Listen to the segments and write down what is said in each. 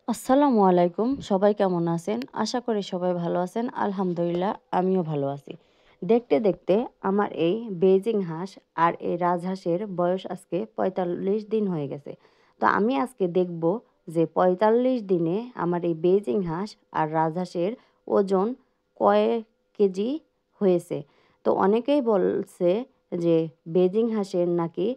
আসসালামু আলাইকুম। সবাই কেমন আছেন? আশা করি সবাই ভালো আছেন। আলহামদুলিল্লাহ আমিও ভালো আছি। দেখতে, দেখতে আমার এই বেইজিং হাঁস আর এই রাজহাঁসের বয়স আজকে ৪৫ দিন হয়ে গেছে। তো আমি আজকে দেখব যে ৪৫ দিনে আমার এই বেইজিং হাঁস আর রাজহাঁসের ওজন কয় কেজি হয়েছে। তো অনেকেই বলছে যে বেইজিং হাঁসের নাকি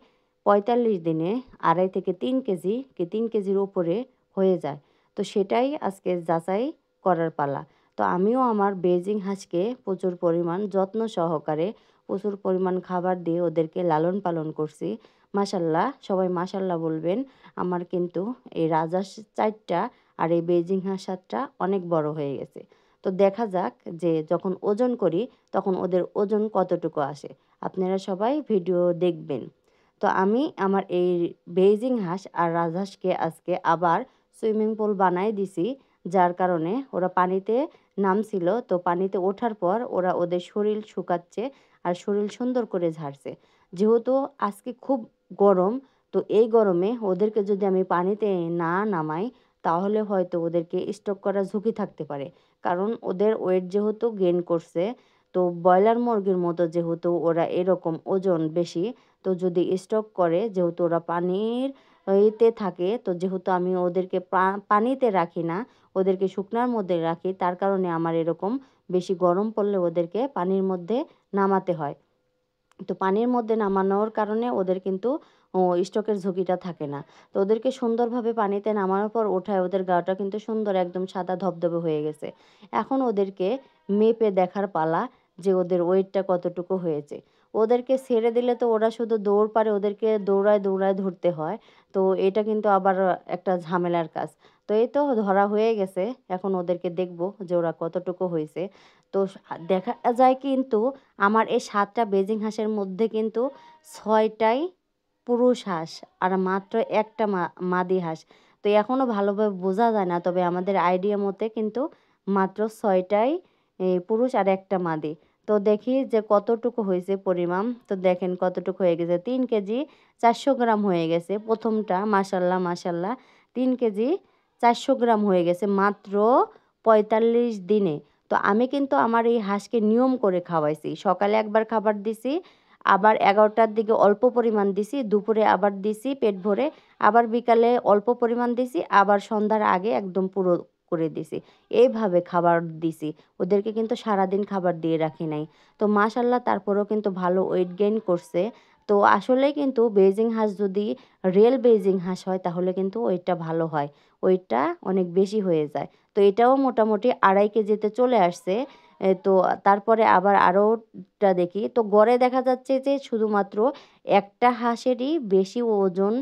৪৫ দিনে ২.৫ থেকে ৩ কেজি কি ৩ কেজির উপরে হয়ে যায়। তো সেটাই আজকে যাচাই করার পালা। তো আমিও আমার বেইজিং হাঁসকে প্রচুর পরিমাণ যত্ন সহকারে প্রচুর পরিমাণ খাবার দিয়ে ওদেরকে লালন পালন করছি। মাশাআল্লাহ, সবাই মাশাআল্লাহ বলবেন। আমার কিন্তু এই রাজহাঁস ৪ টা আর এই বেইজিং হাঁস ৭ টা অনেক বড় হয়ে গেছে। তো দেখা যাক যে যখন ওজন করি তখন ওদের ওজন কতটুকু আসে। আপনারা সবাই ভিডিও দেখবেন। তো আমি আমার এই বেইজিং হাঁস আর রাজহাঁসকে আজকে আবার সুইমিং পুল বানায় দিছি। যার কারণে ওরা পানিতে নামছিল। তো পানিতে ওঠার পর ওরা ওদের শরীর শুকাচ্ছে আর শরীর সুন্দর করে ঝাড়ছে। যেহেতু আজকে খুব গরম, তো এই গরমে ওদেরকে যদি আমি পানিতে না নামাই তাহলে হয়তো ওদেরকে স্ট্রোক করার ঝুঁকি থাকতে পারে। কারণ ওদের ওয়েট যেহেতু গেইন করছে, তো ব্রয়লার মুরগির মতো যেহেতু ওরা এরকম ওজন বেশি, তো যদি স্ট্রোক করে যেহেতু ওরা পানির ইতে থাকে, তো যেহেতু আমি ওদেরকে পানিতে রাখি না, ওদেরকে শুকনার মধ্যে রাখি, তার কারণে আমার এরকম বেশি গরম পড়লে ওদেরকে পানির মধ্যে নামাতে হয়। তো পানির মধ্যে নামানোর কারণে ওদের কিন্তু স্ট্রোকের ঝুঁকিটা থাকে না। তো ওদেরকে সুন্দরভাবে পানিতে নামানোর পর ওঠায় ওদের গাটা কিন্তু সুন্দর একদম সাদা ধবধবে হয়ে গেছে। এখন ওদেরকে মেপে দেখার পালা যে ওদের ওয়েটটা কতটুকু হয়েছে। ওদেরকে ছেড়ে দিলে তো ওরা শুধু দৌড় পারে, ওদেরকে দৌড়ায়, দৌড়ায় ধরতে হয়। তো এটা কিন্তু আবার একটা ঝামেলার কাজ। তো এই তো ধরা হয়ে গেছে। এখন ওদেরকে দেখব যে ওরা কতটুকু হইছে। তো দেখা যায় কিন্তু আমার এই ৭ টা বেজিং হাঁসের মধ্যে কিন্তু ৬ টাই পুরুষ হাঁস আর মাত্র একটা মাদি হাঁস। তো এখনও ভালোভাবে বোঝা যায় না। তবে আমাদের আইডিয়া মতে কিন্তু মাত্র ৬ টাই পুরুষ আর একটা মাদি। তো দেখি যে কতটুকু হয়েছে পরিমাণ। তো দেখেন কতটুকু হয়ে গেছে। ৩ কেজি ৪০০ গ্রাম হয়ে গেছে। প্রথমটা মাশাআল্লাহ, মাশাআল্লাহ ৩ কেজি ৪০০ গ্রাম হয়ে গেছে মাত্র ৪৫ দিনে। তো আমি কিন্তু আমার এই হাঁসকে নিয়ম করে খাওয়াইছি। সকালে একবার খাবার দিছি, আবার ১১টার দিকে অল্প পরিমাণ দিছি, দুপুরে আবার দিছি পেট ভরে, আবার বিকালে অল্প পরিমাণ দিছি, আবার সন্ধ্যার আগে একদম পুরো করে দিছি। এইভাবে খাবার দিছি। ওদেরকে কিন্তু সারাদিন খাবার দিয়ে রাখি নাই। তো মাশাআল্লাহ তারপরেও কিন্তু ভালো ওয়েট গেইন করছে। তো আসলেই কিন্তু বেইজিং হাঁস যদি রিয়েল বেইজিং হাঁস হয় তাহলে কিন্তু ওয়েটটা ভালো হয়। ওয়েটটা অনেক বেশি হয়ে যায়। তো এটাও মোটামুটি ২.৫ কেজিতে চলে আসছে। তো তারপরে আবার আরোটা দেখি। তো গড়ে দেখা যাচ্ছে যে শুধুমাত্র একটা হাঁসেরই বেশি ওজন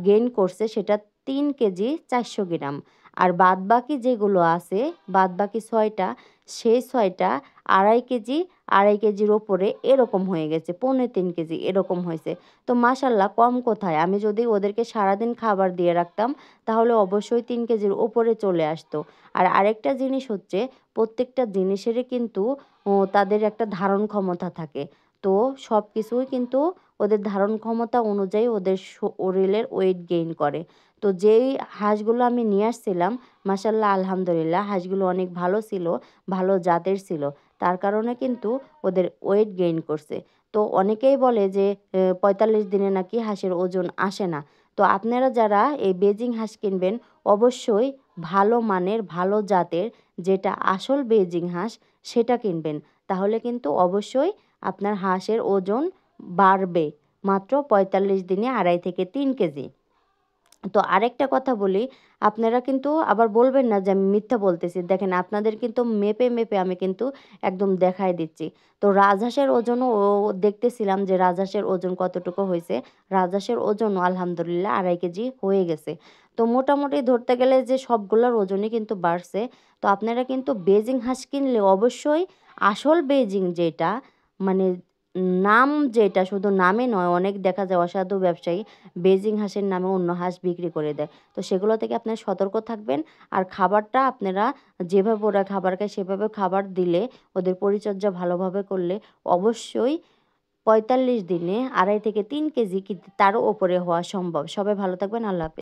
গেইন করছে, সেটা ৩ কেজি ৪০০ গ্রাম। আর বাদবাকি যেগুলো আছে, বাদবাকি ৬ টা, সেই ৬ টা ২.৫ কেজি, ২.৫ কেজির ওপরে এরকম হয়ে গেছে। ৩.৫ কেজি এরকম হয়েছে। তো মাশাআল্লাহ কম কোথায়? আমি যদি ওদেরকে সারাদিন খাবার দিয়ে রাখতাম তাহলে অবশ্যই ৩ কেজির ওপরে চলে আসতো। আর আরেকটা জিনিস হচ্ছে প্রত্যেকটা জিনিসেরই কিন্তু তাদের একটা ধারণ ক্ষমতা থাকে। তো সবকিছুই কিন্তু ওদের ধারণ ক্ষমতা অনুযায়ী ওদের শরীরের ওয়েট গেইন করে। তো যেই হাঁসগুলো আমি নিয়ে আসছিলাম, মাশাআল্লাহ আলহামদুলিল্লাহ হাঁসগুলো অনেক ভালো ছিল, ভালো জাতের ছিল। তার কারণে কিন্তু ওদের ওয়েট গেইন করছে। তো অনেকেই বলে যে ৪৫ দিনে নাকি হাঁসের ওজন আসে না। তো আপনারা যারা এই বেজিং হাঁস কিনবেন অবশ্যই ভালো মানের, ভালো জাতের, যেটা আসল বেজিং হাঁস সেটা কিনবেন। তাহলে কিন্তু অবশ্যই আপনার হাঁসের ওজন বাড়বে। মাত্র ৪৫ দিনে ২.৫ থেকে ৩ কেজি। তো আরেকটা কথা বলি, আপনারা কিন্তু আবার বলবেন না যে আমি মিথ্যা বলতেছি। দেখেন আপনাদের কিন্তু মেপে, মেপে আমি কিন্তু একদম দেখায় দিচ্ছি। তো রাজহাঁসের ওজনও দেখতেছিলাম যে রাজহাঁসের ওজন কতটুকু হইছে। রাজহাঁসের ওজনও আলহামদুলিল্লাহ ২.৫ কেজি হয়ে গেছে। তো মোটামুটি ধরতে গেলে যে সবগুলোর ওজনই কিন্তু বাড়ছে। তো আপনারা কিন্তু বেজিং হাঁস কিনলে অবশ্যই আসল বেজিং যেটা, মানে নাম যেটা, শুধু নামে নয়, অনেক দেখা যায় অসাধু ব্যবসায়ী বেজিং হাঁসের নামে অন্য হাঁস বিক্রি করে দেয়। তো সেগুলো থেকে আপনারা সতর্ক থাকবেন। আর খাবারটা আপনারা যেভাবে ওরা খাবার খায় সেভাবে খাবার দিলে, ওদের পরিচর্যা ভালোভাবে করলে অবশ্যই ৪৫ দিনে ২.৫ থেকে ৩ কেজি কি তারও ওপরে হওয়া সম্ভব। সবাই ভালো থাকবেন। আল্লাহ হাফেজ।